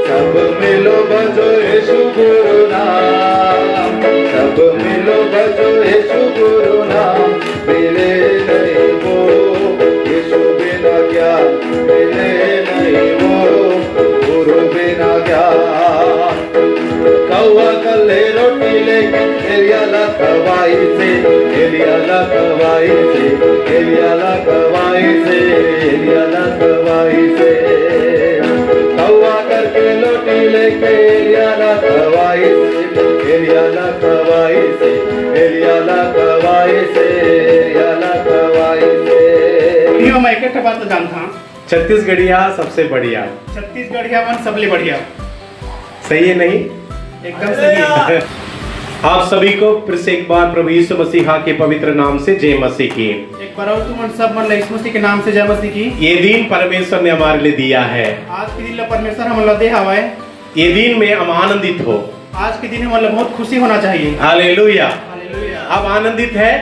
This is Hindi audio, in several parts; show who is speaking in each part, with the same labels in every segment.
Speaker 1: सब मिलो भजो यीशु गुरु नाम, सब मिलो भजो यीशु गुरु नाम। मिले नहीं वो यीशु बिना ज्ञान, मिले नहीं वो गुरु बिना ज्ञान। कौवा कल्ले रोटी लेके एलिया खवाई से, एलिया खवाई से, एलिया खवाई से, एलिया खवाई से। कौवा करके रोटी लेके एलिया खवाई से, एलिया खवाई से, एलिया खवाई से, एलिया खवाई से।
Speaker 2: मैं एक बात तो जानता हूँ,
Speaker 3: छत्तीसगढ़िया सबसे बढ़िया।
Speaker 2: छत्तीसगढ़िया मन सबले बढ़िया।
Speaker 3: सही है नहीं?
Speaker 2: एकदम सही है।
Speaker 3: आप सभी को फिर से एक बार प्रभु यीशु मसीहा के पवित्र नाम से जय मसीह की।
Speaker 2: एक बार और तुम सब मन यीशु मसीह के नाम से जय मसीह की।
Speaker 3: ये दिन परमेश्वर ने हमारे लिए दिया है।
Speaker 2: आज के दिन परमेश्वर हम दे हवा है।
Speaker 3: ये दिन में हम आनंदित हो।
Speaker 2: आज के दिन हमारे बहुत खुशी होना चाहिए।
Speaker 3: हालेलुया।
Speaker 2: हालेलुया।
Speaker 3: आप आनंदित है?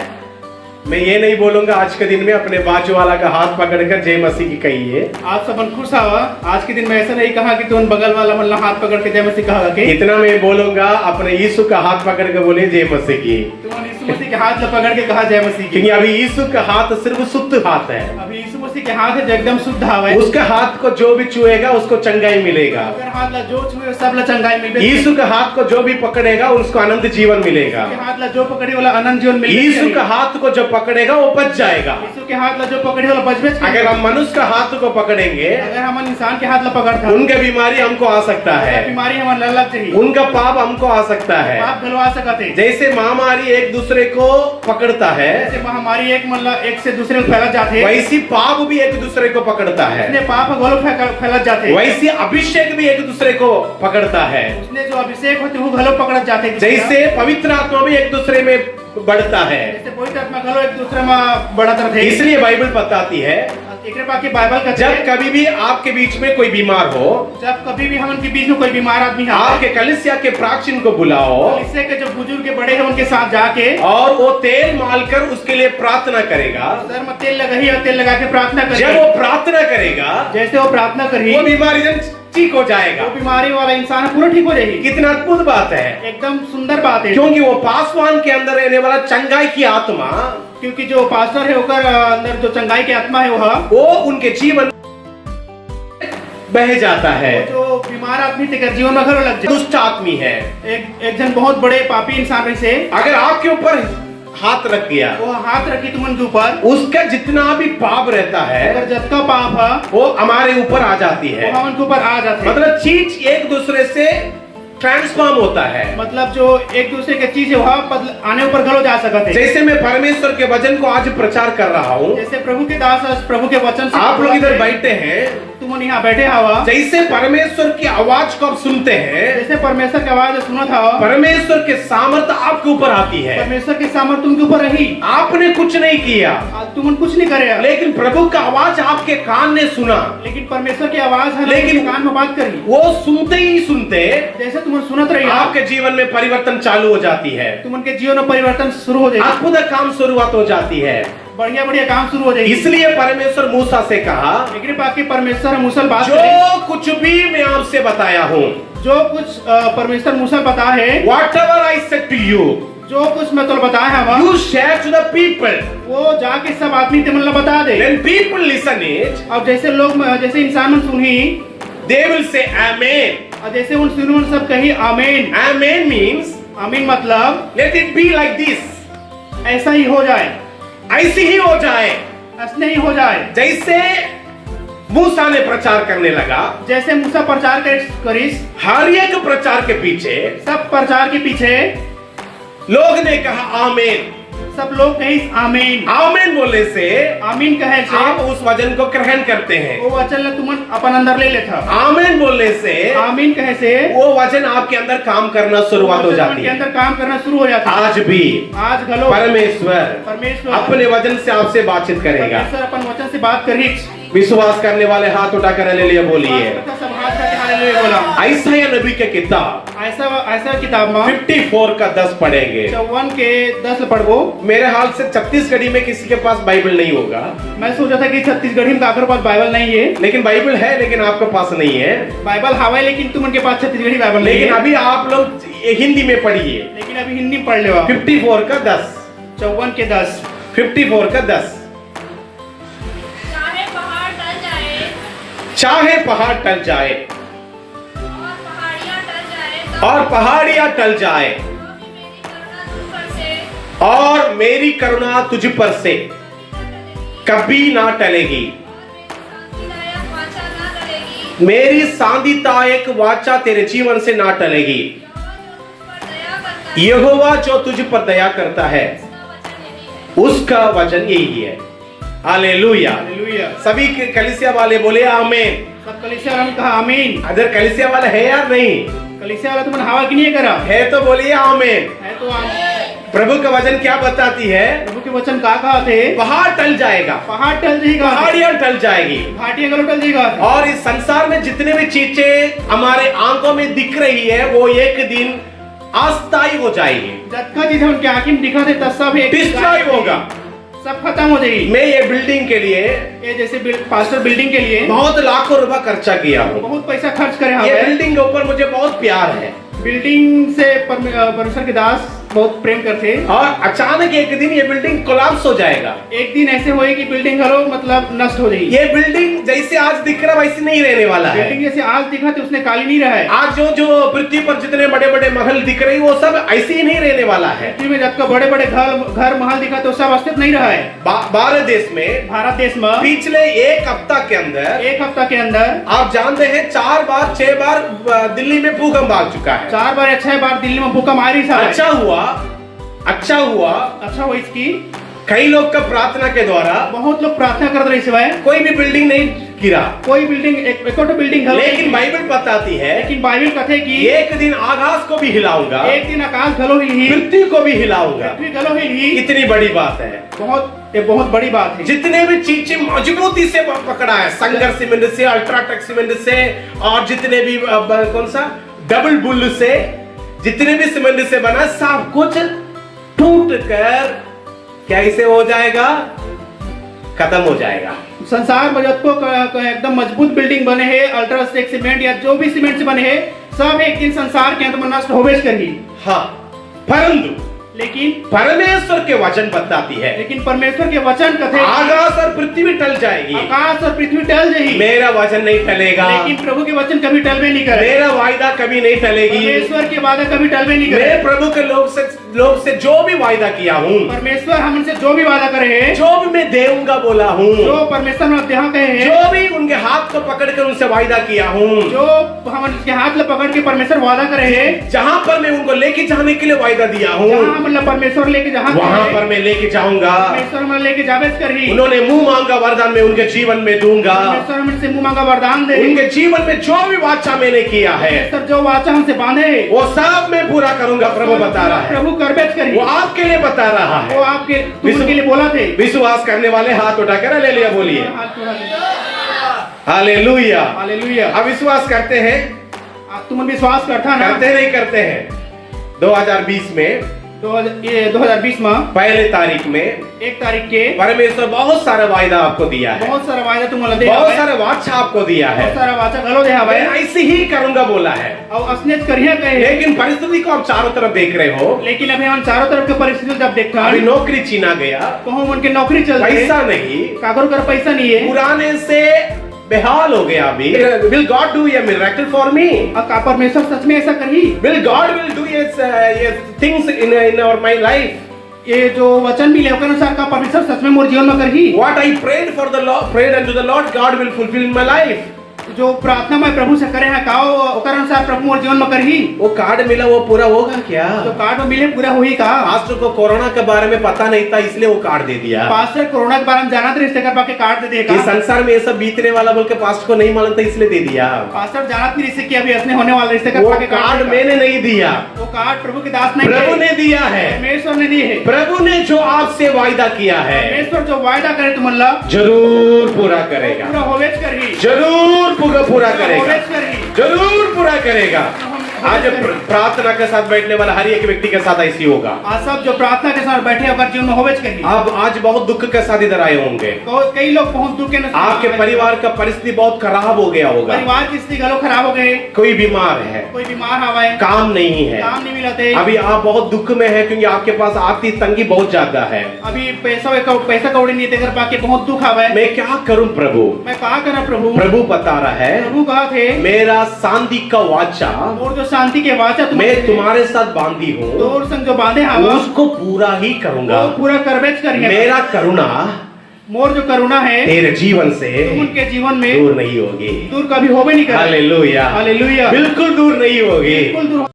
Speaker 3: मैं ये नहीं बोलूंगा आज के दिन में अपने बाजू वाला का हाथ पकड़कर जय मसीह की कहिए।
Speaker 2: आप सब खुश हवा। आज के दिन में ऐसा नहीं कहा कि तुम बगल वाला मतलब हाथ पकड़ के जय मसीह कहा कि
Speaker 3: इतना मैं बोलूंगा अपने यीशु का हाथ पकड़ के बोले जय मसीह की।
Speaker 2: तुम यीशु मसीह के हाथ पकड़ के कहा जय मसीह की।
Speaker 3: क्योंकि अभी यीशु का हाथ सिर्फ शुद्ध हाथ है।
Speaker 2: अभी यीशु मसीह के हाथ है जो एकदम शुद्ध हवा है।
Speaker 3: उसका हाथ को जो भी छुएगा उसको चंगाई मिलेगा।
Speaker 2: अगर हाथ ला जो छुए सब ला चंगाई मिलेगी।
Speaker 3: यीशु का हाथ को जो भी पकड़ेगा उसको अनंत जीवन मिलेगा।
Speaker 2: हाथ ला जो पकड़े वाला अनंत जीवन मिलेगा।
Speaker 3: यीशु का हाथ को जो पकड़ेगा वो बच जाएगा।
Speaker 2: यीशु के हाथ ला जो पकड़े वाला बच बच।
Speaker 3: अगर हम मनुष्य का हाथ को पकड़ेंगे,
Speaker 2: अगर हम इंसान के हाथ ला पकड़ता,
Speaker 3: उनका बीमारी हमको आ सकता है।
Speaker 2: बीमारी हमारे लग चाहिए।
Speaker 3: उनका पाप हमको आ सकता है।
Speaker 2: पाप गलवा सकते।
Speaker 3: जैसे महामारी एक दूसरे को पकड़ता है,
Speaker 2: जैसे महामारी एक मतलब एक से दूसरे को फैलत जाते हैं,
Speaker 3: वैसी पाप भी एक दूसरे को पकड़ता है।
Speaker 2: उसने पाप गलो फैलत जाते हैं।
Speaker 3: वैसी अभिषेक भी एक दूसरे को पकड़ता है।
Speaker 2: उसने जो अभिषेक होते वो गलो पकड़त जाते हैं।
Speaker 3: जैसे पवित्र आत्मा भी एक दूसरे में बढ़ता है,
Speaker 2: जैसे पवित्र आत्मा गलो एक दूसरे में बढ़त रहते हैं।
Speaker 3: इसलिए बाइबल बताती है
Speaker 2: बाइबल का
Speaker 3: जब कभी भी आपके बीच में कोई बीमार हो,
Speaker 2: जब कभी भी हम उनके बीच में कोई बीमार आदमी है,
Speaker 3: आपके कलीसिया के प्राचीन को बुलाओ,
Speaker 2: कलीसिया के जो बुजुर्ग के बड़े हैं उनके साथ जाके
Speaker 3: और वो तेल मालकर उसके लिए प्रार्थना करेगा।
Speaker 2: सर में तेल लगाई और तेल लगा के प्रार्थना करेगा।
Speaker 3: जब वो प्रार्थना करेगा,
Speaker 2: जैसे वो प्रार्थना करेगी,
Speaker 3: वो बीमारी ठीक हो जाएगा।
Speaker 2: वो बीमारी वाला इंसान पूरा ठीक हो जाएगी।
Speaker 3: कितना अद्भुत बात है,
Speaker 2: एकदम सुंदर बात है।
Speaker 3: क्योंकि वो पासवान के अंदर रहने वाला चंगाई की आत्मा,
Speaker 2: क्योंकि जो पास्टर है होकर अंदर जो चंगाई की आत्मा है वो
Speaker 3: उनके जीवन बह जाता है।
Speaker 2: जो बीमार आदमी थे जीवन में घर लग जाए।
Speaker 3: दुष्ट आदमी है,
Speaker 2: एक जन बहुत बड़े पापी इंसान में से
Speaker 3: अगर आपके ऊपर हाथ रख गया,
Speaker 2: वो हाथ रखी तुमन के ऊपर,
Speaker 3: उसका जितना भी पाप रहता है,
Speaker 2: अगर जितना पाप है
Speaker 3: वो हमारे ऊपर आ जाती है।
Speaker 2: वो हम ऊपर आ जाते हैं।
Speaker 3: मतलब चीज एक दूसरे से ट्रांसफॉर्म होता है।
Speaker 2: मतलब जो एक दूसरे की चीज है वहाँ आने ऊपर गलो जा सकते हैं।
Speaker 3: जैसे मैं परमेश्वर के वचन को आज प्रचार कर रहा हूँ,
Speaker 2: जैसे प्रभु के दास प्रभु के वचन से
Speaker 3: आप लोग इधर बैठे हैं,
Speaker 2: तुम यहाँ बैठे हवा,
Speaker 3: जैसे परमेश्वर की आवाज को आप सुनते हैं,
Speaker 2: जैसे परमेश्वर की आवाज सुना था,
Speaker 3: परमेश्वर के सामर्थ आपके ऊपर आती है।
Speaker 2: परमेश्वर की सामर्थ तुमके ऊपर रही।
Speaker 3: आपने कुछ नहीं किया,
Speaker 2: तुम कुछ नहीं करे,
Speaker 3: लेकिन प्रभु का आवाज आपके कान ने सुना।
Speaker 2: लेकिन परमेश्वर की आवाज है,
Speaker 3: लेकिन
Speaker 2: कान में बात करी,
Speaker 3: वो सुनते ही सुनते
Speaker 2: जैसे तुम सुनत रही,
Speaker 3: आपके जीवन में परिवर्तन चालू हो जाती है।
Speaker 2: तुमके जीवन में परिवर्तन शुरू हो जाएगा।
Speaker 3: अद्भुत काम शुरुआत हो जाती है।
Speaker 2: बढ़िया बढ़िया काम शुरू हो जाएगी।
Speaker 3: इसलिए परमेश्वर मूसा से कहा,
Speaker 2: लेकिन बाकी परमेश्वर मूसा बात
Speaker 3: जो कुछ भी मैं आपसे बताया हूँ,
Speaker 2: जो कुछ परमेश्वर मूसा बताया है,
Speaker 3: whatever I said to you,
Speaker 2: जो कुछ मैं तो बताया है,
Speaker 3: you share to the people,
Speaker 2: वो जाके सब आदमी ते मतलब बता दे।
Speaker 3: when people listen it,
Speaker 2: अब जैसे लोग जैसे इंसान सुनी,
Speaker 3: they will say amen.
Speaker 2: और जैसे उन सुनो सब कही आमीन।
Speaker 3: Amen means,
Speaker 2: आमीन मतलब
Speaker 3: let it be like this,
Speaker 2: ऐसा ही हो जाए,
Speaker 3: ऐसे ही हो जाए,
Speaker 2: ऐसे ही हो जाए।
Speaker 3: जैसे मूसा ने प्रचार करने लगा,
Speaker 2: जैसे मूसा प्रचार करिस,
Speaker 3: हर एक प्रचार के पीछे,
Speaker 2: सब प्रचार के पीछे
Speaker 3: लोग ने कहा आमीन।
Speaker 2: सब लोग कही आमीन।
Speaker 3: आमीन बोलने से,
Speaker 2: आमीन कहे से
Speaker 3: आप उस वचन को ग्रहण करते हैं।
Speaker 2: वो वचन तुम अपन अंदर ले लेता।
Speaker 3: आमीन बोलने से,
Speaker 2: आमीन कहे से
Speaker 3: वो वचन आपके अंदर काम करना शुरुआत हो जाती है।
Speaker 2: अंदर काम करना शुरू हो जाता है।
Speaker 3: आज भी
Speaker 2: आज गलो
Speaker 3: परमेश्वर अपने वचन से आपसे बातचीत करेगा।
Speaker 2: परमेश्वर अपन वचन से बात करी।
Speaker 3: विश्वास करने वाले हाथ उठाकर हालेलुया बोलिए।
Speaker 2: सब हाथ करके हालेलुया बोला।
Speaker 3: यशायाह नबी की किताब
Speaker 2: ऐसा ऐसा किताब में
Speaker 3: 54 का 10 पढ़ेंगे।
Speaker 2: 54 के 10 पढ़ो।
Speaker 3: मेरे हाल से छत्तीसगढ़ी में किसी के पास बाइबल नहीं होगा।
Speaker 2: मैं सोचा था कि छत्तीसगढ़ी में काकर पास बाइबल नहीं है,
Speaker 3: लेकिन बाइबल है, लेकिन आपके पास नहीं है।
Speaker 2: बाइबल हवा है लेकिन तुम उनके पास छत्तीसगढ़ी बाइबल नहीं
Speaker 3: लेकिन
Speaker 2: है।
Speaker 3: अभी आप लोग हिंदी में पढ़िए।
Speaker 2: लेकिन अभी हिंदी में पढ़ ले।
Speaker 3: 54 का 10,
Speaker 2: 54 के 10।
Speaker 3: 54 का 10।
Speaker 4: चाहे पहाड़ टल जाए
Speaker 3: चाहे पहाड़ टल जाए
Speaker 4: और पहाड़ियां टल जाए
Speaker 3: और पहाड़ियां टल जाए
Speaker 4: तो भी मेरी करुणा तुझ पर से
Speaker 3: और मेरी करुणा तुझ पर से कभी ना टलेगी।
Speaker 4: शांतिदायक वाचा ना टलेगी।
Speaker 3: मेरी शांतिदायक वाचा तेरे जीवन से ना टलेगी।
Speaker 4: यहोवा जो तुझ पर दया करता है
Speaker 3: यहोवा जो तुझ पर दया करता है
Speaker 4: उसका वचन यही है।
Speaker 3: उसका वचन यही है। हालेलुया।
Speaker 2: हालेलुया।
Speaker 3: सभी के कलीसिया वाले बोले आमीन।
Speaker 2: सब कलीसिया वालों ने कहा आमीन।
Speaker 3: अगर कलीसिया वाला है या नहीं
Speaker 2: कलीसिया वाला तुमने हवा की नहीं करा
Speaker 3: है तो बोलिए आमीन।
Speaker 2: है तो आमीन।
Speaker 3: प्रभु का वचन क्या बताती है?
Speaker 2: प्रभु के वचन कहा थे
Speaker 3: पहाड़ टल जाएगा,
Speaker 2: पहाड़ टल जाएगा,
Speaker 3: पहाड़ियां टल जाएगी,
Speaker 2: घाटियां गलो टल जाएगा।
Speaker 3: और इस संसार में जितने भी चीजें हमारे आंखों में दिख रही है वो एक दिन अस्थायी हो जाएगी,
Speaker 2: जत्था चीजें उनके आंखें में दिखा देता सब एक
Speaker 3: डिस्ट्रॉय होगा।
Speaker 2: सब खत्म हो जाएगी।
Speaker 3: मैं ये बिल्डिंग के लिए
Speaker 2: ये जैसे पास्टर बिल्डिंग के लिए
Speaker 3: बहुत लाखों रुपया खर्चा किया हूँ।
Speaker 2: बहुत पैसा खर्च करे
Speaker 3: ये
Speaker 2: हैं।
Speaker 3: बिल्डिंग के ऊपर मुझे बहुत प्यार है
Speaker 2: बिल्डिंग से परमेश्वर के दास बहुत प्रेम करते।
Speaker 3: और अचानक एक दिन ये बिल्डिंग कोलैप्स हो जाएगा।
Speaker 2: एक दिन ऐसे होए कि बिल्डिंग हलो मतलब नष्ट हो जाएगी।
Speaker 3: ये बिल्डिंग जैसे आज दिख रहा वैसे नहीं रहने वाला है।
Speaker 2: बिल्डिंग जैसे आज दिखा तो उसने काली नहीं रहा है।
Speaker 3: आज जो पृथ्वी पर जितने बड़े बड़े महल दिख रहे हैं वो सब ऐसे ही नहीं रहने वाला है।
Speaker 2: पृथ्वी में जब का बड़े बड़े घर महल दिखा तो सब अस्तित्व नहीं रहा है।
Speaker 3: भारत देश में
Speaker 2: भारत देश में
Speaker 3: पिछले एक हफ्ता के अंदर
Speaker 2: एक हफ्ता के अंदर
Speaker 3: आप जानते हैं 4 बार 6 बार दिल्ली में भूकंप आ चुका है।
Speaker 2: 4 बार या 6 बार दिल्ली में भूकंप आ रही था।
Speaker 3: अच्छा हुआ
Speaker 2: अच्छा हुआ इसकी
Speaker 3: कई लोग का प्रार्थना के द्वारा
Speaker 2: बहुत लोग प्रार्थना कर रहे सिवाय
Speaker 3: कोई भी बिल्डिंग नहीं गिरा।
Speaker 2: कोई बिल्डिंग एक बिल्डिंग है।
Speaker 3: लेकिन बाइबल बताती है
Speaker 2: लेकिन बाइबल कहते कि
Speaker 3: एक दिन आकाश को भी हिलाऊंगा,
Speaker 2: एक दिन आकाश गलो ही
Speaker 3: पृथ्वी को भी हिलाऊंगा।
Speaker 2: पृथ्वी गलो ही
Speaker 3: इतनी बड़ी बात है।
Speaker 2: ये बहुत बड़ी बात है।
Speaker 3: जितने भी चीजें मजबूती से पकड़ा है, संगर सीमेंट से, अल्ट्राटेक सीमेंट से, और जितने भी कौन सा डबल बुल से, जितने भी सीमेंट से बना सब कुछ टूट कर कैसे हो जाएगा? खत्म हो जाएगा।
Speaker 2: संसार में जब को एकदम मजबूत बिल्डिंग बने हैं, अल्ट्राटेक सीमेंट या जो भी सीमेंट से बने हैं, सब एक दिन संसार के अंत में नष्ट होवेश करेगी।
Speaker 3: हाँ, परंतु
Speaker 2: लेकिन
Speaker 3: परमेश्वर के वचन बताती है,
Speaker 2: लेकिन परमेश्वर के वचन कथे
Speaker 3: आकाश और पृथ्वी टल जाएगी,
Speaker 2: आकाश और पृथ्वी टल जाएगी,
Speaker 3: मेरा वचन नहीं टलेगा।
Speaker 2: लेकिन प्रभु के वचन कभी टलवे नहीं करे।
Speaker 3: मेरा वायदा कभी नहीं टलेगी।
Speaker 2: परमेश्वर के वादा कभी टलवे नहीं करे।
Speaker 3: मैं प्रभु के लोग से जो भी वायदा किया हूँ,
Speaker 2: परमेश्वर हमसे जो भी वादा करे है,
Speaker 3: जो भी मैं देऊंगा बोला हूँ,
Speaker 2: जो परमेश्वर ने देहा कहे है,
Speaker 3: जो भी उनके हाथ को पकड़कर उनसे वायदा किया हूँ,
Speaker 2: जो हम उनके हाथ में पकड़ के परमेश्वर वादा करे है,
Speaker 3: जहाँ पर मैं उनको लेके जाने के लिए वायदा दिया हूँ,
Speaker 2: जहाँ मतलब परमेश्वर लेके जहाँ
Speaker 3: वहाँ पर मैं लेके जाऊंगा।
Speaker 2: परमेश्वर में लेके जावेज करी।
Speaker 3: उन्होंने मुंह मांगा वरदान में उनके जीवन में दूंगा।
Speaker 2: परमेश्वर हमसे मुंह मांगा वरदान दे।
Speaker 3: उनके जीवन में जो भी वाचा मैंने किया है,
Speaker 2: परमेश्वर जो वाचा हमसे बांधे
Speaker 3: वो सब मैं पूरा करूंगा। प्रभु बता रहा है,
Speaker 2: प्रभु करबेज करी।
Speaker 3: वो आपके लिए बता रहा है।
Speaker 2: वो आपके तुम के लिए बोला थे।
Speaker 3: विश्वास करने वाले हाथ उठाकर हालेलुया बोलिए।
Speaker 2: हाथ उठा दे।
Speaker 3: हालेलुया।
Speaker 2: हालेलुया।
Speaker 3: अब विश्वास करते हैं,
Speaker 2: तुम विश्वास करता ना?
Speaker 3: करते नहीं करते हैं। 2020 में
Speaker 2: 2020 में
Speaker 3: पहले तारीख में
Speaker 2: 1 तारीख के
Speaker 3: परमेश्वर बहुत सारा वायदा आपको दिया है,
Speaker 2: बहुत सारा वायदा तुम दे,
Speaker 3: बहुत सारा वाचा आपको दिया है।
Speaker 2: बहुत सारा वाचा गलो दे
Speaker 3: मैं ऐसे ही करूंगा बोला है,
Speaker 2: और असनेत करिया कहे।
Speaker 3: लेकिन परिस्थिति को आप चारों तरफ देख रहे हो।
Speaker 2: लेकिन अभी हम चारों तरफ के परिस्थिति जब देखता
Speaker 3: अभी
Speaker 2: है,
Speaker 3: नौकरी छीना गया,
Speaker 2: कहूँ उनके नौकरी चल रही है,
Speaker 3: पैसा नहीं,
Speaker 2: कागरों कर पैसा नहीं है,
Speaker 3: पुराने से बेहाल हो गया। अभी will God do a miracle for me?
Speaker 2: का परमेश्वर सच में ऐसा करी?
Speaker 3: विल गॉड विल डू ये थिंग्स इन और माय लाइफ?
Speaker 2: ये जो वचन भी लेकर अनुसार का परमेश्वर सच में मोर जीवन में करही।
Speaker 3: What I prayed for the Lord, prayed unto the Lord, God will fulfil in my life.
Speaker 2: जो प्रार्थना मैं प्रभु से करे हैं काओ ओकर अनुसार प्रभु मोर जीवन में करही।
Speaker 3: वो कार्ड मिला वो पूरा होगा क्या?
Speaker 2: जो कार्ड में मिले पूरा हुई का?
Speaker 3: पास्टर को कोरोना के बारे में पता नहीं था इसलिए वो कार्ड दे दिया।
Speaker 2: पास्टर कोरोना के बारे में जाना था इसलिए कर पाके कार्ड दे देगा।
Speaker 3: इस संसार में ये सब बीतने वाला बोल के पास्टर को नहीं मालूम था इसलिए दे दिया।
Speaker 2: पास्टर जाना नहीं इससे कि अभी ऐसे होने वाला इससे कर
Speaker 3: वो
Speaker 2: पाके
Speaker 3: कार्ड मैंने नहीं दिया,
Speaker 2: वो कार्ड प्रभु के दास ने
Speaker 3: प्रभु ने दिया है।
Speaker 2: परमेश्वर ने दी है।
Speaker 3: प्रभु ने जो आपसे वायदा किया है
Speaker 2: परमेश्वर जो वायदा करे तुम अल्लाह
Speaker 3: जरूर पूरा करेगा,
Speaker 2: पूरा होवेज करही,
Speaker 3: जरूर पूरा करेगा,
Speaker 2: होवेज करही।
Speaker 3: जरूर पूरा करेगा। आज
Speaker 2: प्रवेश करें।
Speaker 3: प्रार्थना के साथ बैठने वाला हर एक व्यक्ति के साथ ऐसी होगा।
Speaker 2: आज सब जो प्रार्थना के साथ बैठे अगर जीवन में होवेच करिए।
Speaker 3: आप आज बहुत दुख के साथ इधर आए होंगे।
Speaker 2: कई लोग बहुत दुख के न
Speaker 3: आपके परिवार का परिस्थिति बहुत खराब हो गया होगा।
Speaker 2: परिवार की स्थिति गलो खराब हो गए,
Speaker 3: कोई बीमार है,
Speaker 2: कोई बीमार हवा है,
Speaker 3: काम नहीं है,
Speaker 2: काम नहीं मिलते,
Speaker 3: अभी आप बहुत दुख में हैं क्योंकि आपके पास आर्थिक तंगी बहुत ज्यादा है।
Speaker 2: अभी पैसा कौड़ी नहीं देकर पाके बहुत दुख हवा है।
Speaker 3: मैं क्या करूं प्रभु?
Speaker 2: मैं कहा करा प्रभु?
Speaker 3: प्रभु बता रहा है,
Speaker 2: प्रभु कहा थे
Speaker 3: मेरा शांति का वाचा
Speaker 2: और जो शांति के वाचा
Speaker 3: मैं तुम्हारे साथ बांधी हूँ,
Speaker 2: तोर संग जो बांधे हवा
Speaker 3: उसको पूरा ही करूंगा।
Speaker 2: वो पूरा करवेच करिए।
Speaker 3: मेरा करुणा
Speaker 2: मोर जो करुणा है
Speaker 3: तेरे जीवन से
Speaker 2: उनके जीवन में
Speaker 3: दूर नहीं होगी।
Speaker 2: दूर कभी होवे नहीं कर।
Speaker 3: हालेलुया,
Speaker 2: हालेलुया,
Speaker 3: बिल्कुल दूर नहीं होगी।
Speaker 2: बिल्कुल दूर